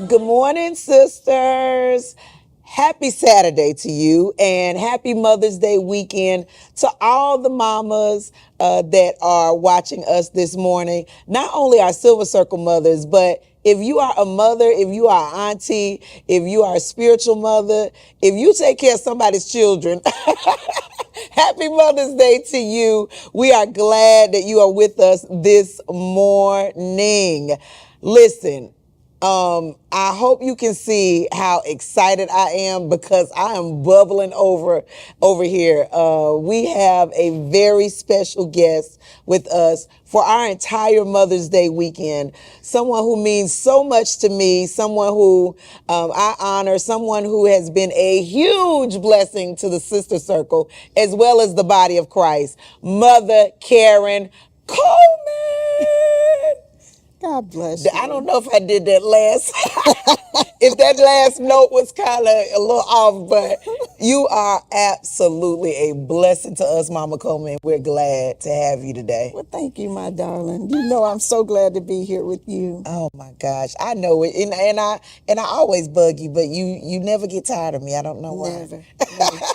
Good morning, sisters. Happy Saturday to you and happy Mother's Day weekend to all the mamas that are watching us this morning. Not only our Silver Circle mothers, but if you are a mother, if you are an auntie, if you are a spiritual mother, if you take care of somebody's children, happy Mother's Day to you. We are glad that you are with us this morning. Listen, I hope you can see how excited I am because I am bubbling over here. We have a very special guest with us for our entire Mother's Day weekend. Someone who means so much to me, someone who I honor, someone who has been a huge blessing to the Sister Circle as well as the body of Christ. Mother Karen Coleman. God bless you. I don't know if I did that last, if that last note was kind of a little off, but you are absolutely a blessing to us, Mama Coleman. We're glad to have you today. Well, thank you, my darling. You know I'm so glad to be here with you. Oh my gosh, I know it, and I always bug you, but you never get tired of me. I don't know why. Never.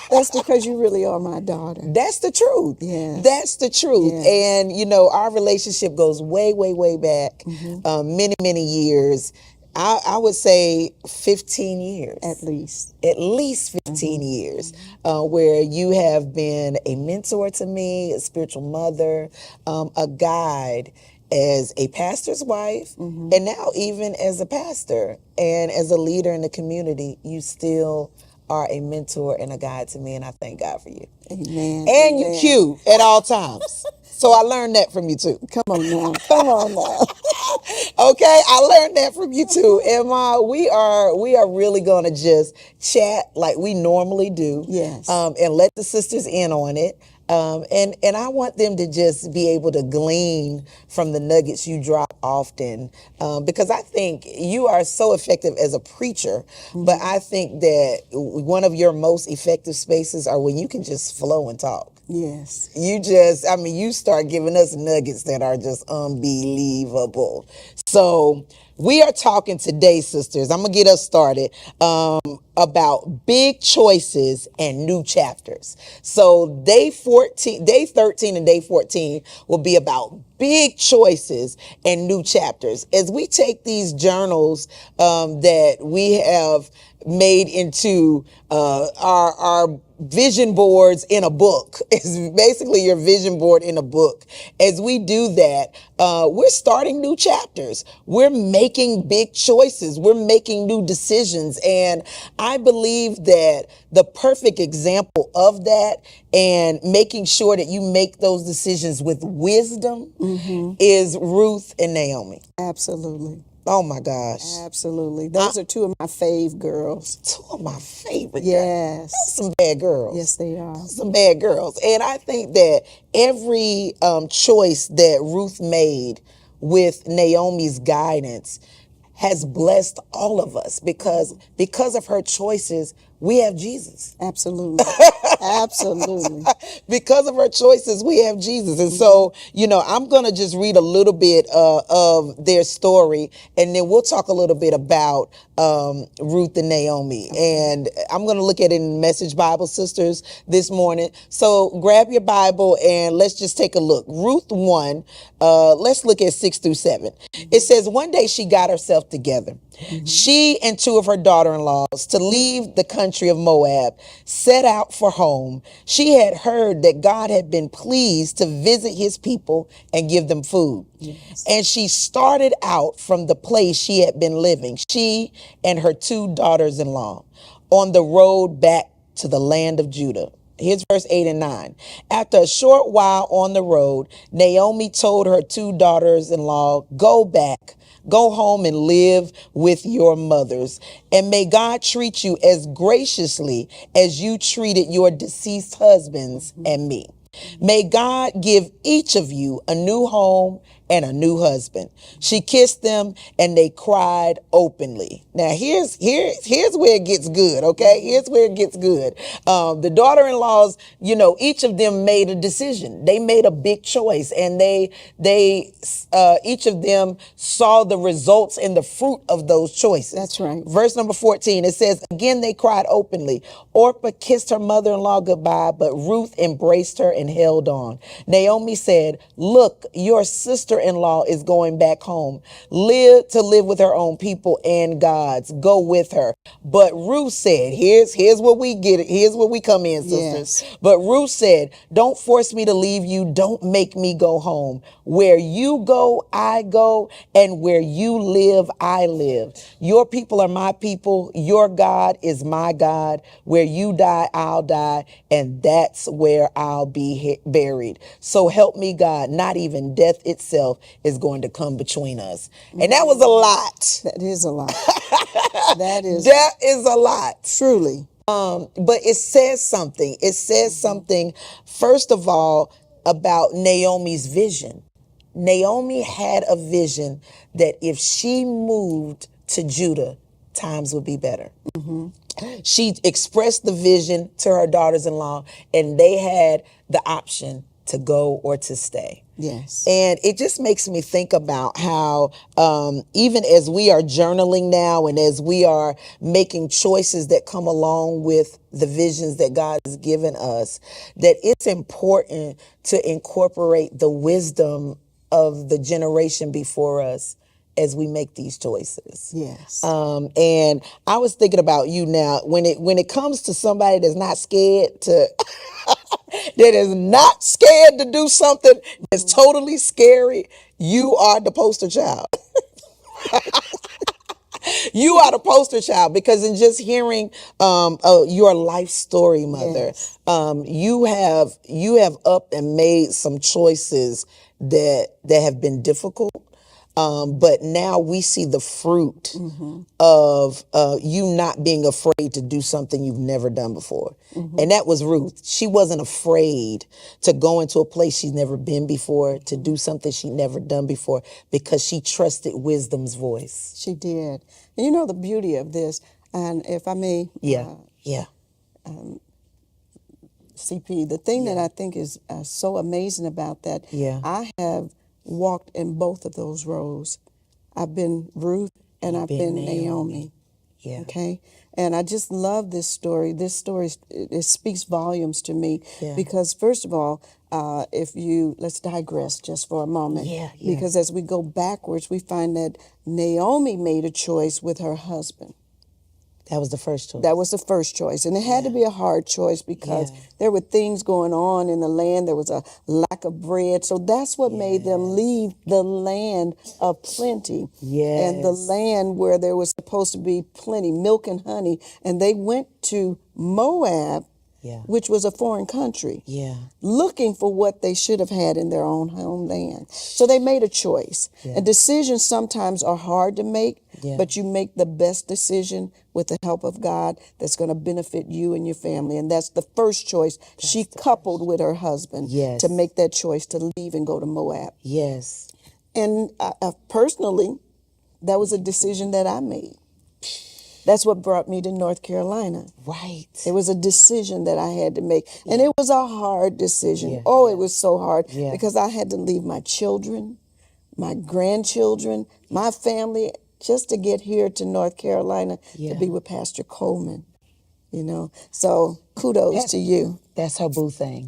That's because you really are my daughter. That's the truth. Yes. That's the truth. Yes. And you know, our relationship goes way, way, way back, many, many years. I would say 15 years. At least. At least 15 years, where you have been a mentor to me, a spiritual mother, a guide as a pastor's wife, and now even as a pastor and as a leader in the community, you still are a mentor and a guide to me, and I thank God for you. Amen. And you're cute at all times. So I learned that from you too. Come on now. Come on now. Okay, I learned that from you too. And we are really gonna just chat like we normally do. Yes. And let the sisters in on it. And I want them to just be able to glean from the nuggets you drop often, because I think you are so effective as a preacher, but I think that one of your most effective spaces are when you can just flow and talk. Yes. You start giving us nuggets that are just unbelievable. So we are talking today, sisters. I'm going to get us started about big choices and new chapters. So day 13 and day 14 will be about big choices and new chapters. As we take these journals that we have made into our vision boards in a book. It's basically your vision board in a book. As we do that, we're starting new chapters. We're making big choices. We're making new decisions. And I believe that the perfect example of that and making sure that you make those decisions with wisdom is Ruth and Naomi. Absolutely. Oh my gosh. Absolutely. Those are two of my fave girls. Two of my favorite Yes. girls. Some bad girls. Yes, they are. Some bad girls. And I think that every choice that Ruth made with Naomi's guidance has blessed all of us because of her choices, we have Jesus. Absolutely. Absolutely. Because of her choices, we have Jesus. And so, I'm going to just read a little bit of their story, and then we'll talk a little bit about Ruth and Naomi. And I'm going to look at it in Message Bible, sisters, this morning. So grab your Bible and let's just take a look. Ruth 1, let's look at 6 through 7. It says, one day she got herself together. She and two of her daughter-in-laws, to leave the country of Moab, set out for home. She had heard that God had been pleased to visit his people and give them food. Yes. And she started out from the place she had been living, she and her two daughters-in-law, on the road back to the land of Judah. Here's verse 8 and 9. After a short while on the road, Naomi told her two daughters-in-law, Go home and live with your mothers, and may God treat you as graciously as you treated your deceased husbands and me. May God give each of you a new home and a new husband. She kissed them and they cried openly. Now here's where it gets good, okay? Here's where it gets good. The daughter-in-laws, each of them made a decision. They made a big choice, and they each of them saw the results and the fruit of those choices. That's right. Verse number 14, it says, again they cried openly. Orpah kissed her mother-in-law goodbye, but Ruth embraced her and held on. Naomi said, look, your sister-in-law is going back home, to live with her own people and God's. Go with her. But Ruth said, here's where we get it. Here's where we come in, sisters. Yes. But Ruth said, don't force me to leave you. Don't make me go home. Where you go, I go, and where you live, I live. Your people are my people. Your God is my God. Where you die, I'll die, and that's where I'll be buried. So help me, God. Not even death itself is going to come between us. And that was a lot. That is a lot. That is a lot. truly. But it says something. It says something, first of all, about Naomi's vision. Naomi had a vision that if she moved to Judah, times would be better. She expressed the vision to her daughters-in-law, and they had the option to go or to stay. Yes. And it just makes me think about how even as we are journaling now and as we are making choices that come along with the visions that God has given us, that it's important to incorporate the wisdom of the generation before us as we make these choices. Yes. And I was thinking about you now when it comes to somebody that's not scared to that is not scared to do something that's totally scary, you are the poster child. You are the poster child, because in just hearing your life story, mother, Yes. You have up and made some choices that have been difficult. But now we see the fruit of you not being afraid to do something you've never done before. And that was Ruth. She wasn't afraid to go into a place she's never been before, to do something she'd never done before, because she trusted wisdom's voice. She did. And you know the beauty of this, and if I may, Yeah. CP, the thing that I think is so amazing about that, Yeah. I have walked in both of those roles. I've been Ruth and I've been Naomi. Yeah. Okay. And I just love this story. This story, it speaks volumes to me Yeah. because, first of all, let's digress just for a moment. Yeah. Because as we go backwards, we find that Naomi made a choice with her husband. That was the first choice. That was the first choice. And it had to be a hard choice because Yeah. there were things going on in the land. There was a lack of bread. So that's what made them leave the land of plenty. And the Yes. land where there was supposed to be plenty, milk and honey. And they went to Moab, Yeah. which was a foreign country, Yeah. looking for what they should have had in their own homeland. So they made a choice. Yeah. And decisions sometimes are hard to make, Yeah. but you make the best decision with the help of God that's going to benefit you and your family. And that's the first choice she coupled with her husband Yes. to make that choice to leave and go to Moab. Yes. And personally, that was a decision that I made. That's what brought me to North Carolina. Right. It was a decision that I had to make. And it was a hard decision. Yeah. Oh, it was so hard Yeah. because I had to leave my children, my grandchildren, my family, just to get here to North Carolina Yeah. to be with Pastor Coleman. So kudos to you. That's her boo thing.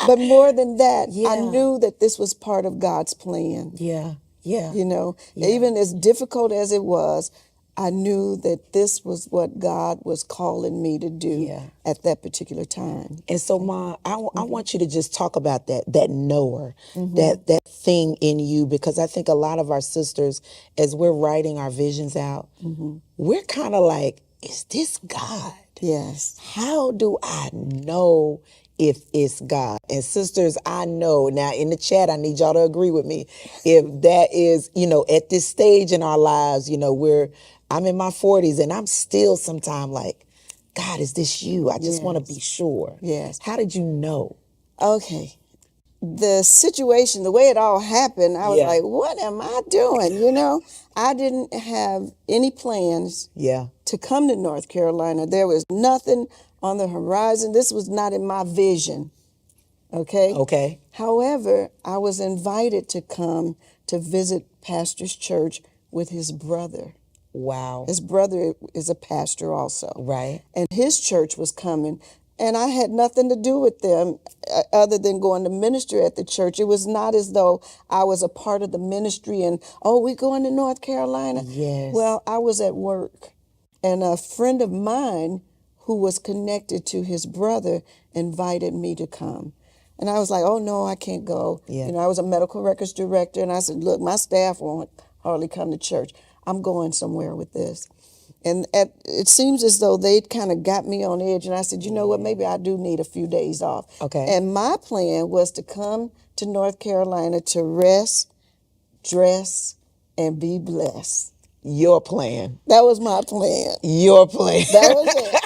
But more than that, I Yeah. knew that this was part of God's plan. Yeah. Yeah. Even as difficult as it was, I knew that this was what God was calling me to do Yeah. at that particular time. And so, Ma, I want you to just talk about that knower, that thing in you, because I think a lot of our sisters, as we're writing our visions out, we're kind of like, is this God? Yes. How do I know if it's God? And sisters, I know now in the chat, I need y'all to agree with me. If that is, at this stage in our lives, I'm in my 40s and I'm still sometimes like, God, is this you? I just want to be sure. Yes. How did you know? Okay. The situation, the way it all happened, I was Yeah. like, what am I doing? You know, I didn't have any plans Yeah. to come to North Carolina. There was nothing on the horizon. This was not in my vision. Okay. Okay. However, I was invited to come to visit Pastor's church with his brother. Wow. His brother is a pastor also. Right. And his church was coming. And I had nothing to do with them other than going to minister at the church. It was not as though I was a part of the ministry and, oh, we going to North Carolina? Yes. Well, I was at work. And a friend of mine who was connected to his brother invited me to come. And I was like, oh, no, I can't go. Yeah. You know, I was a medical records director. And I said, look, my staff won't hardly come to church. I'm going somewhere with this. And it seems as though they'd kind of got me on edge. And I said, you know what, maybe I do need a few days off. Okay. And my plan was to come to North Carolina to rest, dress, and be blessed. Your plan. That was my plan. Your plan. That was it.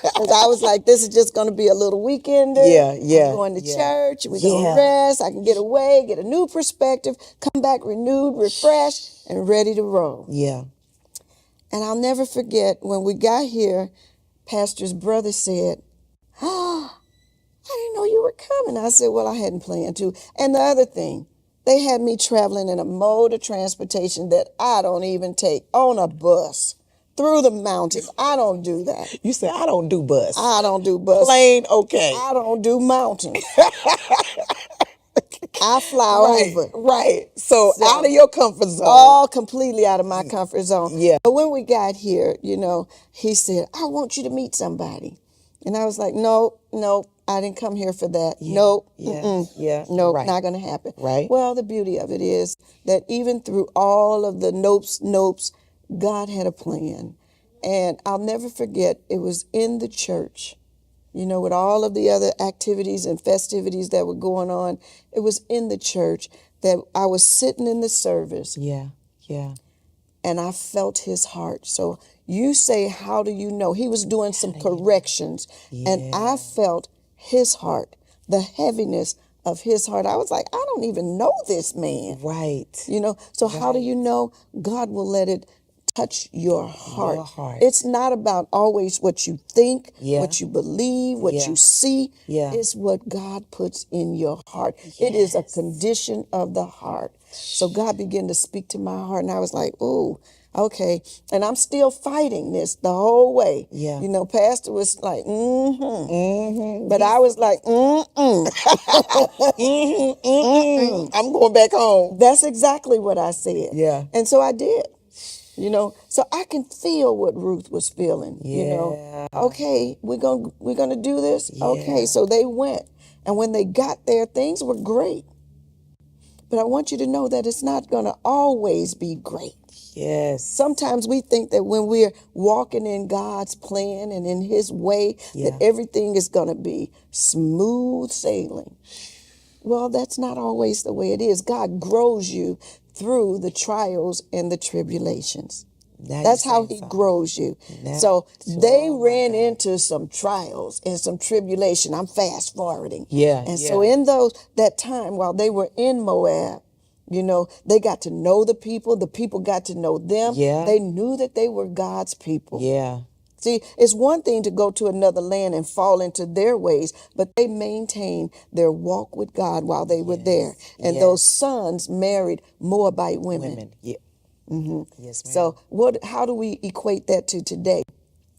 Because I was like, this is just going to be a little weekender. Yeah. I'm going to church. We're going to rest. I can get away, get a new perspective, come back renewed, refreshed, and ready to roll. Yeah. And I'll never forget when we got here, Pastor's brother said, oh, I didn't know you were coming. I said, well, I hadn't planned to. And the other thing, they had me traveling in a mode of transportation that I don't even take, on a bus, through the mountains. I don't do that. You said, I don't do bus. I don't do bus. Plain okay. I don't do mountains. I fly over. Right. So out of your comfort zone. All completely out of my comfort zone. Yeah. But when we got here, you know, he said, I want you to meet somebody. And I was like, no, I didn't come here for that. Yeah. Nope. Yeah. Nope, Right. not going to happen. Right. Well, the beauty of it is that even through all of the nopes, God had a plan. And I'll never forget, it was in the church. You know, with all of the other activities and festivities that were going on, it was in the church that I was sitting in the service. Yeah. And I felt his heart. So you say, how do you know? He was doing some corrections. And I felt his heart, the heaviness of his heart. I was like, I don't even know this man. Right. You know, so how do you know? God will let it touch your heart. Your heart. It's not about always what you think, Yeah. what you believe, what Yeah. you see. Yeah. It's what God puts in your heart. It is a condition of the heart. So God began to speak to my heart, and I was like, ooh, okay. And I'm still fighting this the whole way. Yeah. You know, Pastor was like, But I was like, I'm going back home. That's exactly what I said. Yeah. And so I did. You know, so I can feel what Ruth was feeling. You know, okay, we're gonna do this. Yeah. Okay, so they went, and when they got there, things were great. But I want you to know that it's not gonna always be great. Yes. Sometimes we think that when we're walking in God's plan and in His way, that everything is gonna be smooth sailing. Well, that's not always the way it is. God grows you through the trials and the tribulations. That's how He grows you. So they ran into some trials and some tribulation. I'm fast forwarding. Yeah. And so in that time while they were in Moab, you know, they got to know the people got to know them. Yeah. They knew that they were God's people. Yeah. See, it's one thing to go to another land and fall into their ways, but they maintained their walk with God while they were there. And those sons married Moabite women. Yeah. Yes, ma'am. So how do we equate that to today?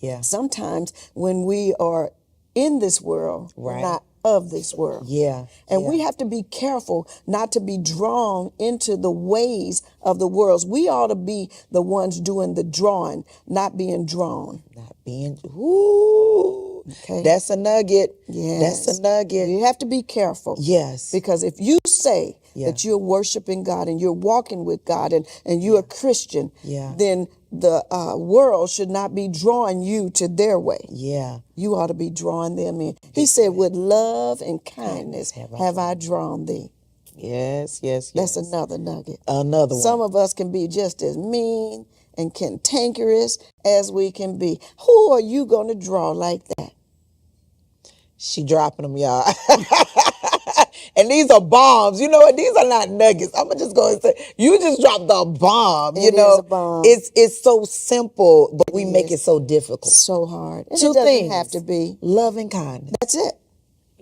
Yeah. Sometimes when we are in this world, we're not of this world. Yeah. And we have to be careful not to be drawn into the ways of the world. We ought to be the ones doing the drawing, not being drawn. Not being. Ooh. Okay. That's a nugget. Yes. That's a nugget. You have to be careful. Yes. Because if you say that you're worshiping God and you're walking with God and you're a Christian, then the world should not be drawing you to their way. Yeah. You ought to be drawing them in. He said, with love and kindness have I drawn thee. Yes. That's another nugget. Another one. Some of us can be just as mean and cantankerous as we can be. Who are you going to draw like that? She dropping them, y'all. And these are bombs. You know what? These are not nuggets. I'm just going to say, you just dropped the bomb. It is a bomb. It's so simple, but we make it is. so difficult. So hard. And Two it doesn't things. have to be. Love and kindness. That's it.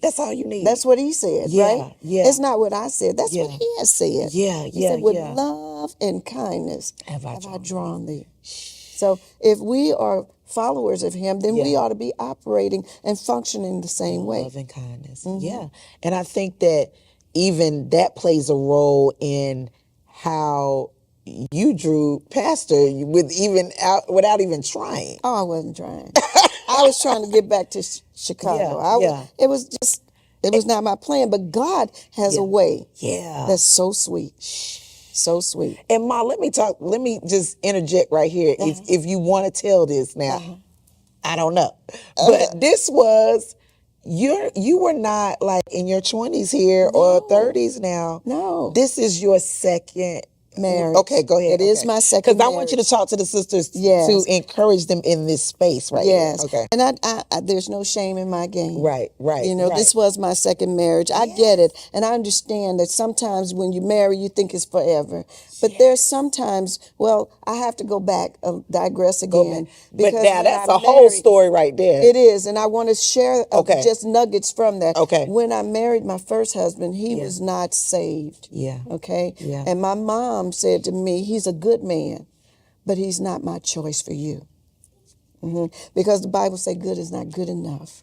That's all you need. That's what he said, Yeah, right? yeah. It's not what I said. That's what Yeah. he has said. Yeah, He yeah, said, with yeah. love and kindness Have I have I drawn thee. So if we are followers of him, then we Yeah. ought to be operating and functioning the same way. Love and kindness. Yeah. And I think that even that plays a role in how you drew pastor without even trying. Oh, I wasn't trying. I was trying to get back to Chicago. It was not my plan, but God has a way Yeah. that's so sweet. So sweet. And Ma, let me just interject right here. If you want to tell this now, I don't know. But this was you were not like in your 20s here or 30s now. No. This is your second marriage. Okay, go ahead. It is my second Because I want you to talk to the sisters Yes. to encourage them in this space right Yes. here. Okay. And I there's no shame in my game. Right. You know, right. this was my second marriage. I get it. And I understand that sometimes when you marry, you think it's forever. But there's sometimes, well, I have to go back, digress again. But because now when that's I a whole married- story right there. It is. And I want to share just nuggets from that. Okay. When I married my first husband, he was not saved. Yeah. Okay. Yeah. And my mom said to me, he's a good man, but he's not my choice for you. Because the Bible says good is not good enough.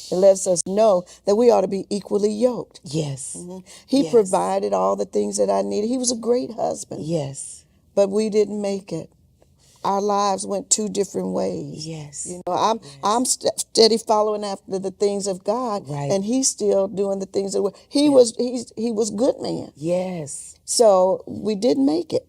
It lets us know that we ought to be equally yoked. Yes. He provided all the things that I needed. He was a great husband. Yes. But we didn't make it. Our lives went two different ways. Yes. You know, I'm steady following after the things of God, Right. and he's still doing the things that he was good man. Yes. So we didn't make it.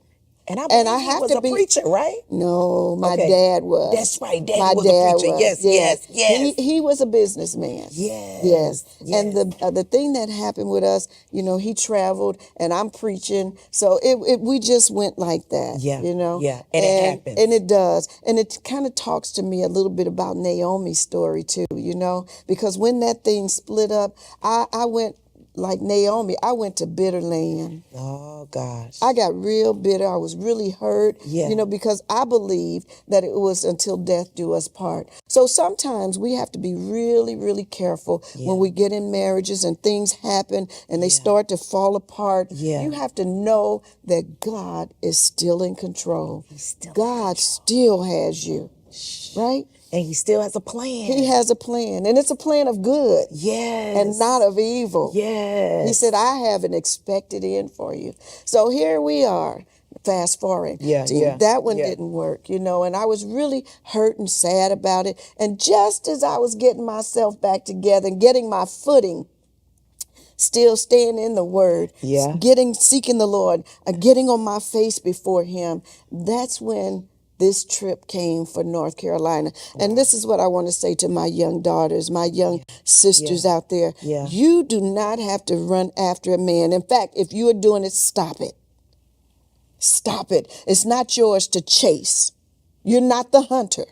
And I And he was a preacher, right? No, my Okay. dad was. That's right. Dad My was a dad preacher. was. Yes. He was a businessman. Yes. And the thing that happened with us, you know, he traveled and I'm preaching, so we just went like that. Yeah. You know. Yeah. And it happens. And it does, and it kind of talks to me a little bit about Naomi's story too. You know, because when that thing split up, I went. Like Naomi, I went to bitter land. Oh, gosh. I got real bitter. I was really hurt, Yeah. you know, because I believed that it was until death do us part. So sometimes we have to be really, really careful when we get in marriages and things happen and they start to fall apart. Yeah. You have to know that God is still in control. God still has you, right? And he still has a plan. He has a plan, and it's a plan of good. Yes. And not of evil. Yes. He said, I have an expected end for you. So here we are, fast forward. That one didn't work, you know, and I was really hurt and sad about it. And just as I was getting myself back together and getting my footing, still staying in the word, seeking the Lord, getting on my face before him, that's when this trip came for North Carolina. Wow. And this is what I want to say to my young daughters, my young sisters out there. You do not have to run after a man. In fact, if you are doing it, stop it. Stop it. It's not yours to chase. You're not the hunter.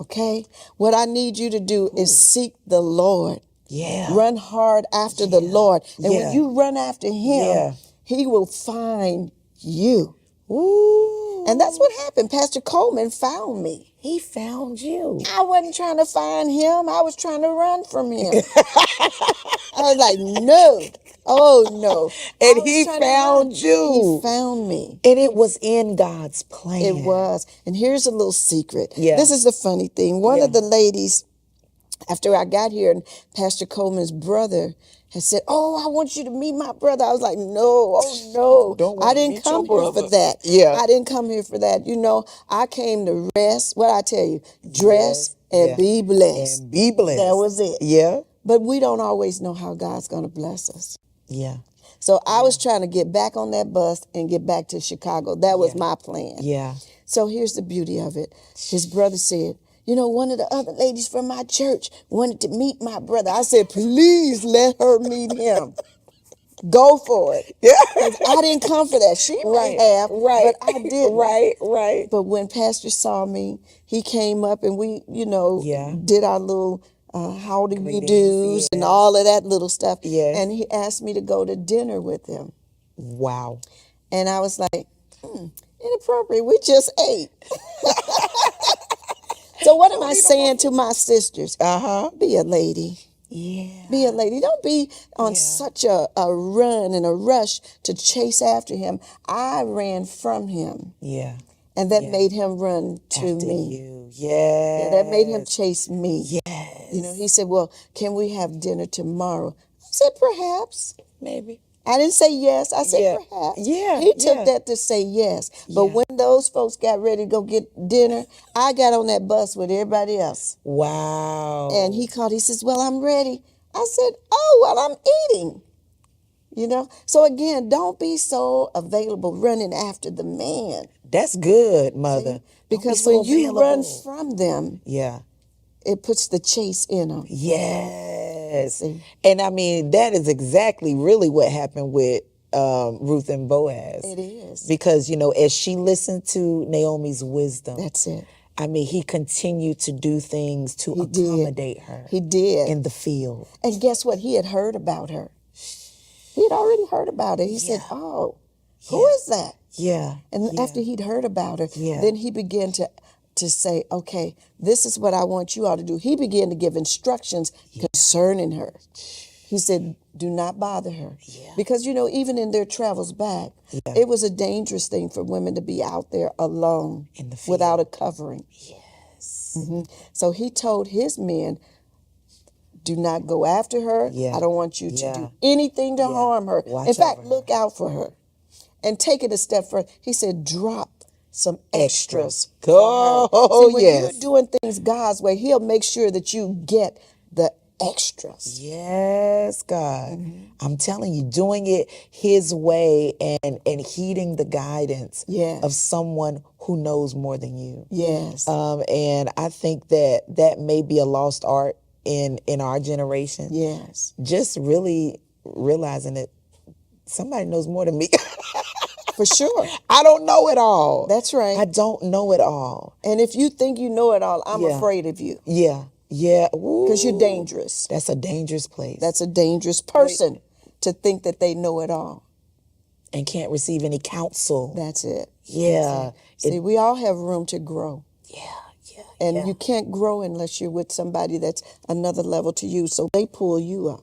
Okay? What I need you to do is seek the Lord. Run hard after the Lord. And when you run after him, he will find you. Ooh. And that's what happened. Pastor Coleman found me. He found you. I wasn't trying to find him. I was trying to run from him. I was like, no. Oh, no. And he found you. He found me. And it was in God's plan. It was. And here's a little secret. Yeah. This is the funny thing. One of the ladies, after I got here, and Pastor Coleman's brother had said, oh, I want you to meet my brother. I was like, no, I didn't come here for that. I didn't come here for that. You know, I came to rest. What I tell you, dress and be blessed. And be blessed. That was it. Yeah. But we don't always know how God's going to bless us. Yeah. So I was trying to get back on that bus and get back to Chicago. That was my plan. Yeah. So here's the beauty of it. His brother said, you know, one of the other ladies from my church wanted to meet my brother. I said, please let her meet him. Go for it. Yeah. 'Cause I didn't come for that. She may Right. have, Right. but I didn't. Right. Right. But when Pastor saw me, he came up and we, Yeah. did our little how do you Greetings. do's and Yes. all of that little stuff. Yes. And he asked me to go to dinner with him. Wow. And I was like, inappropriate. We just ate. So what am I saying to my sisters? Be a lady. Yeah. Be a lady. Don't be on Yeah. such a run and a rush to chase after him. I ran from him. Yeah. And that Yeah. made him run to After me. you. Yes. Yeah, that made him chase me. Yes. He said, well, can we have dinner tomorrow? I said, perhaps. Maybe. I didn't say yes. I said, Yeah. perhaps. Yeah. He took Yeah. that to say yes. But Yeah. when those folks got ready to go get dinner, I got on that bus with everybody else. Wow. And he called. He says, well, I'm ready. I said, oh, well, I'm eating. So again, don't be so available running after the man. That's good, mother. Because Don't when be so you run available. from them, Yeah. it puts the chase in them. Yes. See? And I mean, that is exactly really what happened with Ruth and Boaz. It is. Because, as she listened to Naomi's wisdom, That's it. I mean, he continued to do things to accommodate her He did. in the field. And guess what? He had heard about her. He had already heard about it. He said, oh, who is that? Yeah. And after he'd heard about her, Yeah. then he began to say, okay, this is what I want you all to do. He began to give instructions concerning her. He said, do not bother her. Yeah. Because, even in their travels back, it was a dangerous thing for women to be out there alone In the field. without a covering. Yes. So he told his men, do not go after her. Yeah. I don't want you to Yeah. do anything to harm her. Watch In fact, over her. look out for her. And take it a step further. He said, drop some extras. Go. See, when Yes. you're doing things God's way, he'll make sure that you get the extras. Yes, God. I'm telling you, doing it his way and heeding the guidance Yes. of someone who knows more than you. Yes. And I think that may be a lost art in our generation. Yes. Just really realizing that somebody knows more than me. For sure. I don't know it all. That's right. I don't know it all. And if you think you know it all, I'm Yeah. afraid of you. Yeah. Yeah. Because you're Ooh. dangerous. That's a dangerous place. That's a dangerous person to think that they know it all. And can't receive any counsel. That's it. Yeah. See, we all have room to grow. Yeah. And you can't grow unless you're with somebody that's another level to you. So they pull you up.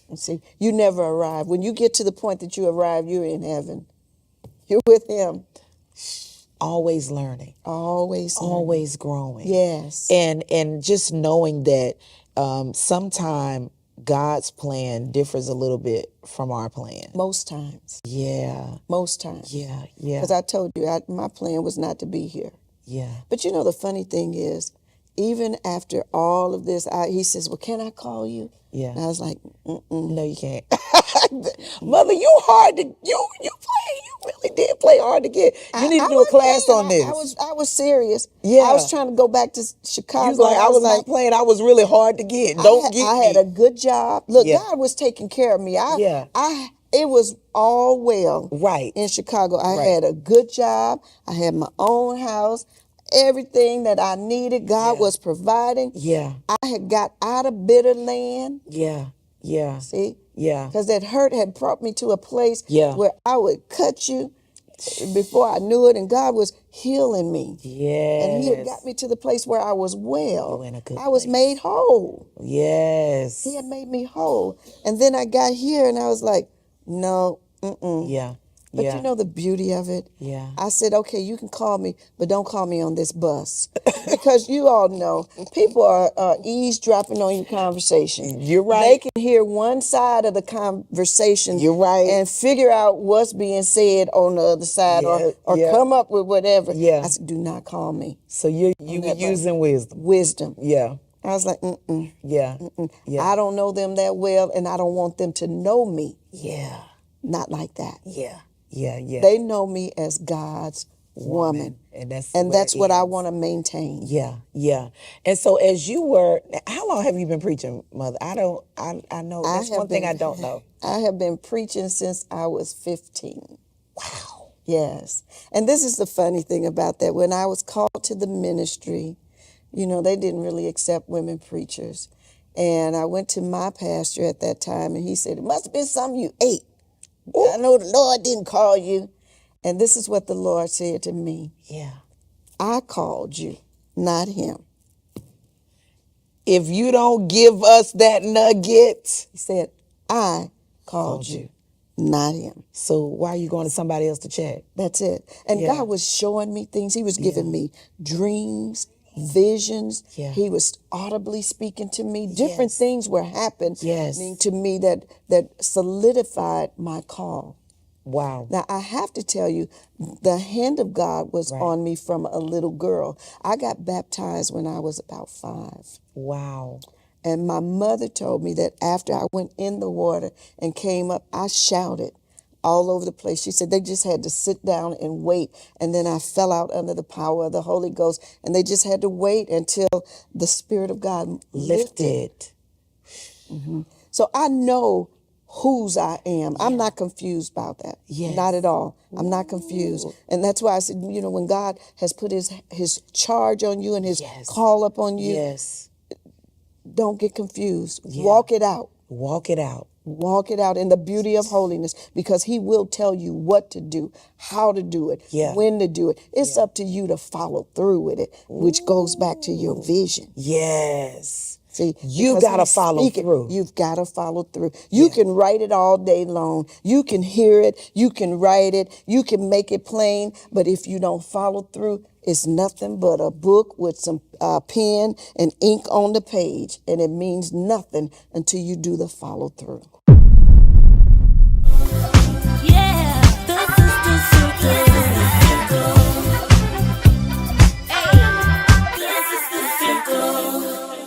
And see, you never arrive. When you get to the point that you arrive, you're in heaven. You're with him. Always learning. Always. Always growing. Yes. And just knowing that sometime God's plan differs a little bit from our plan. Most times. Yeah. Most times. Yeah. Because I told you, my plan was not to be here. Yeah. But the funny thing is, even after all of this, he says, well, can I call you? Yeah. And I was like, No, you can't. Mother, you hard to you play. You really did play hard to get. You need to do a class on this. I was serious. Yeah. I was trying to go back to Chicago. You was like, I was not playing. I was really hard to get. Don't get I me. had a good job. Look, Yeah. God was taking care of me. It was all well. Right. In Chicago. I Right. had a good job. I had my own house. Everything that I needed, God was providing. Yeah. I had got out of bitter land. Yeah. Yeah. See? Yeah. Because that hurt had brought me to a place Yeah. where I would cut you before I knew it, and God was healing me. Yes. And he had got me to the place where I was well. You in a good I was place. made whole. Yes. He had made me whole. And then I got here and I was like, no, Yeah. But yeah. the beauty of it? Yeah. I said, okay, you can call me, but don't call me on this bus. Because you all know, people are eavesdropping on your conversation. You're right. They can hear one side of the conversation. You're right. And figure out what's being said on the other side or Yeah. come up with whatever. Yeah. I said, do not call me. So you were using wisdom. Wisdom. Yeah. I was like, Yeah. Yeah. I don't know them that well, and I don't want them to know me. Yeah. Not like that. Yeah. Yeah. Yeah. They know me as God's woman. And And where it that's what I ends. want to maintain. Yeah, yeah. And so as you were, how long have you been preaching, Mother? I know I that's one have thing I been don't know. I have been preaching since I was 15. Wow. Yes. And this is the funny thing about that. When I was called to the ministry, they didn't really accept women preachers. And I went to my pastor at that time, and he said, "It must have been something you ate. I know the Lord didn't call you." And this is what the Lord said to me: Yeah. I called you, not him. If you don't give us that nugget, He said, I called you, not him. so why are you going to somebody else to check? That's it. And Yeah. God was showing me things. He was giving me dreams, visions. Yeah. He was audibly speaking to me. Different Yes. things were happening Yes. to me that solidified my call. Wow. Now, I have to tell you, the hand of God was Right. on me from a little girl. I got baptized when I was about 5. Wow. And my mother told me that after I went in the water and came up, I shouted all over the place. She said they just had to sit down and wait. And then I fell out under the power of the Holy Ghost. And they just had to wait until the Spirit of God lifted. So I know whose I am. I'm not confused about that. Yes. Not at all. I'm not confused. And that's why I said, when God has put his charge on you and his call up on you, Yes. don't get confused. Walk it out. Walk it out. Walk it out in the beauty of holiness, because he will tell you what to do, how to do it, when to do it. It's up to you to follow through with it, which goes back to your vision. Yes. See, you got to follow through. You've got to follow through. You can write it all day long. You can hear it. You can write it. You can make it plain. But if you don't follow through, it's nothing but a book with some pen and ink on the page. And it means nothing until you do the follow through.